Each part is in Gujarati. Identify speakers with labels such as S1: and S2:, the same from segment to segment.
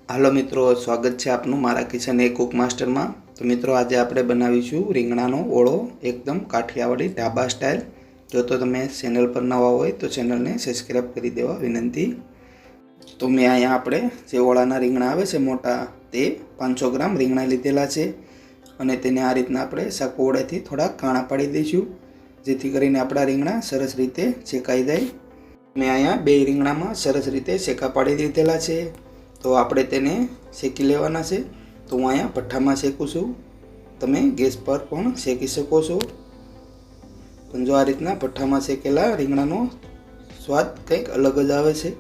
S1: हेलो मित्रों, स्वागत है आपनु मारा किचन ए कुक मास्टर में। तो मित्रों, आज आप बनावीशुं રીંગણાનો ઓળો एकदम काठियावाड़ी ढाबा स्टाइल। जो तो तमे चेनल पर नवा हो तो चेनल ने सब्सक्राइब कर देवा विनंती। तो मैं अँ आपणे जे ओळाना રીંગણા आवे छे मोटा ते 500 ग्राम રીંગણા लीधेला छे अने तेने आ रीतना आपणे साकोवड़ेथी थोड़ा काणा पाड़ी दईशुं, जेथी करीने आपणा રીંગણા सरस रीते शेकाई जाय। मैं अँ 2 રીંગણાमां सरस रीते शेका पाड़ी दीधेला छे। तो आपणे तेने शेकी लेवाना छे। तो हूँ अँ भट्ठा में शेकूँ छूँ, तमे गैस पर पण शेकी शको छो। पण जो आ रीतना भट्ठा में शेकेला રીંગણાનો स्वाद कंईक अलग ज आवे छे।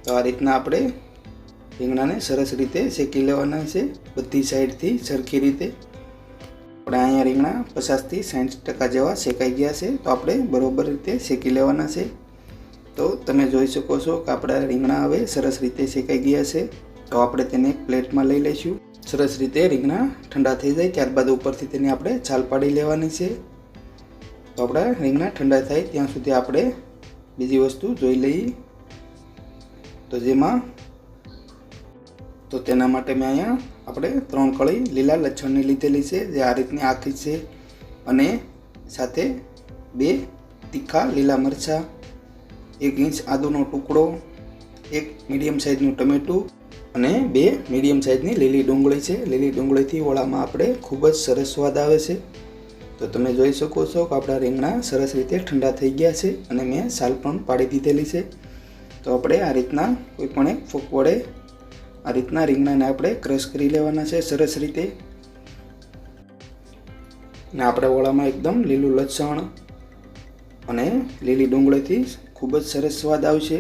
S1: तो आ रीतना आपणे રીંગણાने सरस रीते शेकी लेवाना छे, बधी साइडथी सरखी रीते। आपणे अहींया રીંગણા 50 થી 60% जेवा शेकाई गया छे। तो आपणे बरोबर रीते शेकी लेवाना छे। तो तमे जोई शको छो कि आपणा રીંગણા हवे सरस रीते शेकाई गया छे। तो आपणे तेने एक प्लेट में लई लईशुं। सरस रीते રીંગણા ठंडा थई जाय त्यारबाद उपरथी तेनी आपणे छाल पाड़ी लेवानी छे। तो आपणा રીંગણા ठंडा थाय त्यां सुधी आपणे बीजी वस्तु जोई लईए। तो जेमां तो तेना माटे मैं अहींया आपणे 3 कળી લીલા લસણની લીધેલી છે, જે આ રીતની આખી છે, અને સાથે 2 तीखा લીલા મરચાં, 1 इंच आदूनो टुकड़ो, 1 मीडियम साइजनु टमेटું અને 2 मीडियम साइजनी લીલી ડુંગળી છે। લીલી ડુંગળીથી ઓળામાં આપણે ખૂબ જ સરસ સ્વાદ આવે છે। તો તમે જોઈ શકો છો કે આપણા રીંગણા સરસ રીતે ઠંડા થઈ ગયા છે અને મેં સાલ પણ પાડી દીધેલી છે। તો આપણે આ રીતના કોઈપણ એક ફોક વડે આ રીતના રીંગણાને આપણે ક્રશ કરી લેવાના છે સરસ રીતે। ને આપણે ઓળામાં એકદમ લીલું લસણ અને લીલી ડુંગળીથી खूब ज सरस स्वाद आवशे।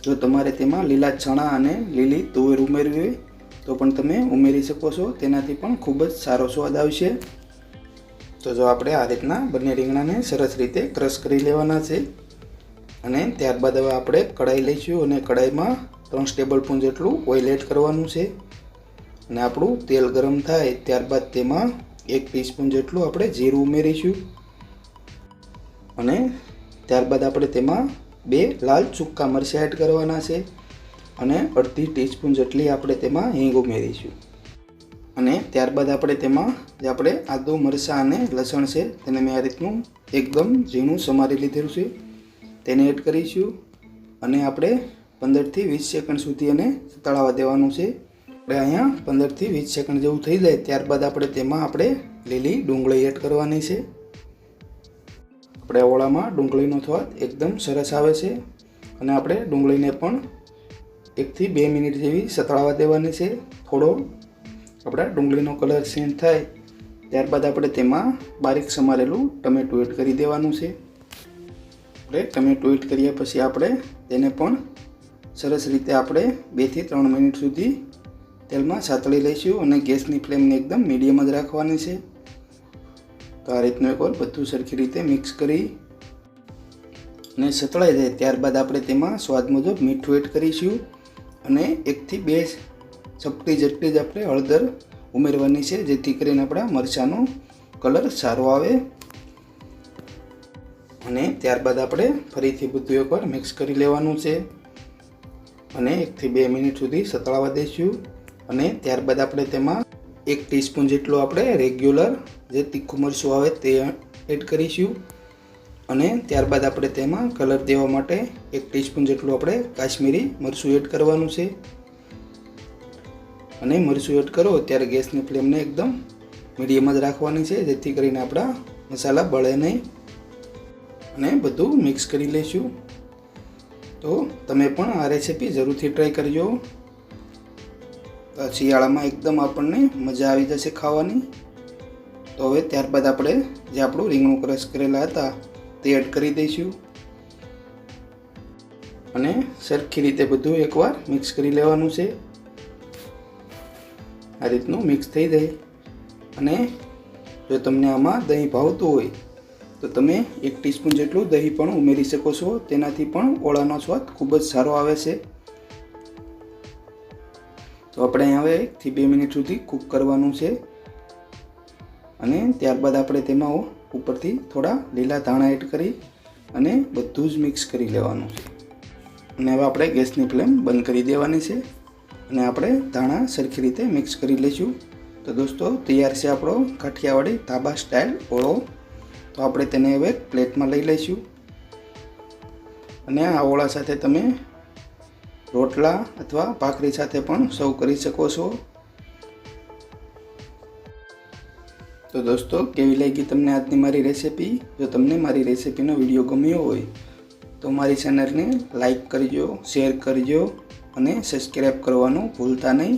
S1: जो तमारे तेमां लीला चणा अने लीली तुवेर उमेरवी होय तो पण तमे उमेरी शको छो, तेनाथी पण खूब ज सारो स्वाद आवशे। तो जो आपणे आ रीतना बंने રીંગણાને सरस रीते क्रश करी लेवाना छे अने त्यारबाद हवे आपणे कढ़ाई लईशुं अने कढ़ाईमां 3 टेबलस्पून जेटલું ऑइल एड करवानुं छे। अने आपणुं तेल गरम थाय त्यारबाद तेमां 1 टीस्पून जेटલું आपणे जीरुं उमेरीशुं अने त्यारबाद आपणे तेमां 2 लाल सूका मरचा एड करवाना छे अने अर्धी टीस्पून जेटली आपणे तेमां हींग उमेरीशुं। अने त्यारबाद आपणे तेमां जे आपणे आदू मरचा अने लसण छे तेने मैं आ रीतनुं एकदम झीणुं समारी लीधेलुं छे, तेने एड करीशुं अने आपणे 15 થી 20 सेकंड सुधी एने तळावा देवानुं छे। आपणे अहींया 15 થી 20 सेकंड जेवुं थई जाय त्यारबाद आपणे तेमां आपणे લીલી ડુંગળી एड करवानी छे। આપણે ઓળામાં ડુંગળીનો સ્વાદ એકદમ સરસ આવે છે અને આપણે ડુંગળીને પણ 1 થી 2 મિનિટ જેવી સતળાવા દેવાની છે। થોડો આપણા ડુંગળીનો કલર ચેન્જ થાય ત્યારબાદ આપણે તેમાં બારીક સમારેલું ટમેટું એડ કરી દેવાનું છે। આપણે ટમેટું એડ કર્યા પછી આપણે તેને પણ સરસ રીતે આપણે 2 થી 3 મિનિટ સુધી તેલમાં સાતળી લઈશું અને ગેસની ફ્લેમને એકદમ મીડિયમ જ રાખવાની છે। तो आ रीतनु एक વાર બધું સરખી રીતે મિક્સ કરી અને સતળાઈ જાય ત્યારબાદ આપણે તેમાં સ્વાદ મુજબ મીઠું એડ કરીશું અને 1 થી 2 ચપટી જેટલી જ આપણે હળદર ઉમેરવાની છે, જેથી કરીને આપણા મરચાંનો કલર સારો આવે। અને ત્યારબાદ આપણે ફરીથી બધું એકવાર મિક્સ કરી લેવાનું છે અને 1 થી 2 મિનિટ સુધી સતળાવા દઈશું અને ત્યારબાદ આપણે તેમાં 1 ટીસ્पून જેટલું આપણે રેગ્યુલર જે તીખું મરચું આવે તે એડ કરીશું અને ત્યારબાદ આપણે તેમાં કલર દેવા માટે 1 ટીસ્पून જેટલું આપણે કાશ્મીરી મરચું એડ કરવાનું છે અને મરચું એડ કરો ત્યારે ગેસની ફ્લેમને એકદમ મીડિયમ જ રાખવાની છે, જેથી કરીને આપણા મસાલા બળે નહીં અને બધું મિક્સ કરી લઈશું। તો તમે પણ આ રેસીપી જરૂરથી ટ્રાય કરજો। શિયાળામાં એકદમ આપણને મજા આવી જશે ખાવાની। તો હવે ત્યારબાદ આપણે જે આપણું રીંગણું ક્રશ કરેલા હતા તે એડ કરી દઈશું અને સરખી રીતે બધું એકવાર મિક્સ કરી લેવાનું છે। આ રીતનું મિક્સ થઈ જાય અને જો તમને આમાં દહીં ભાવતું હોય તો તમે 1 ટીસ્पून જેટલું દહીં પણ ઉમેરી શકો છો, તેનાથી પણ ઓળાનો સ્વાદ ખૂબ જ સારો આવે છે। तो આપણે હવે 1 થી 2 મિનિટ સુધી કૂક કરવાનું છે અને ત્યારબાદ આપણે તેમાં ઉપરથી થોડા લીલા ધાણા એડ કરી અને બધું જ મિક્સ કરી લેવાનું છે અને હવે આપણે ગેસની ફ્લેમ બંધ કરી દેવાની છે અને આપણે ધાણા સરખી રીતે મિક્સ કરી લઈશું। તો દોસ્તો તૈયાર છે આપણો કાઠિયાવાડી ધાબા સ્ટાઇલ ઓળો। તો આપણે તેને હવે પ્લેટમાં લઈ લઈશું અને આ ઓળા સાથે તમે રોટલા અથવા ભાખરી સાથે પણ સર્વ કરી શકો છો। તો દોસ્તો કેવી લાગી તમને આજની મારી રેસિપી? જો તમને મારી રેસિપીનો વિડીયો ગમ્યો હોય તો મારી ચેનલને લાઈક કરજો, શેર કરજો અને સબસ્ક્રાઈબ કરવાનું ભૂલતા નહીં।